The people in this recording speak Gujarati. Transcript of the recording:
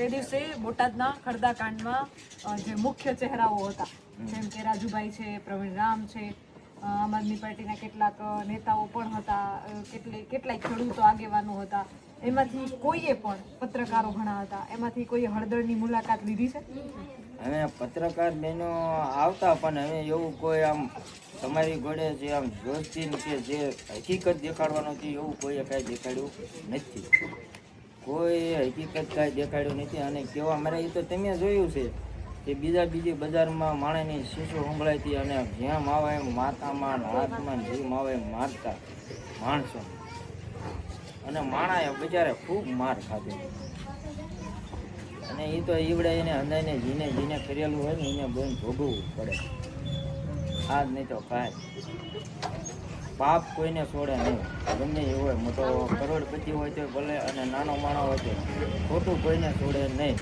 તે દિવસે બોટાદના ખડદાકાંડમાં જે મુખ્ય ચહેરાઓ હતા, જેમ કે રાજુભાઈ છે, પ્રવીણ રામ છે, આમ આદમી પાર્ટીના કેટલાક નેતાઓ પણ હતા, કેટલાય ખેડૂતો આગેવાનો હતા, એમાંથી કોઈએ પણ પત્રકારો ઘણા હતા, એમાંથી કોઈએ હળદરની મુલાકાત લીધી છે? હવે પત્રકાર બહેનો આવતા, પણ હવે એવું કોઈ આમ તમારી ઘોડે જે આમ દોસ્તી કે જે હકીકત દેખાડવાનું હતી એવું કોઈએ કાંઈ દેખાડ્યું નથી. કોઈ હકીકત કાંઈ દેખાડ્યું નથી. અને કેવા મારે એ તો તમે જોયું છે કે બીજી બજારમાં માણસની શીશો સંભળાતી અને જેમ આવે એમ માથામાં હાથમાં જેમ આવે એમ મારતા માણસો, અને માણાએ બજારે ખૂબ માર ખાધો. અને એ તો ઈવડે એને અંદાજને જીને કરેલું હોય ને એને બહુ ભોગવવું પડે. આ જ નહીં તો કાંઈ પાપ કોઈને છોડે નહીં. ગમે એ હોય, મોટો કરોડપતિ હોય તો ભલે અને નાનો માણસ હોય તો ખોટું કોઈને છોડે નહીં.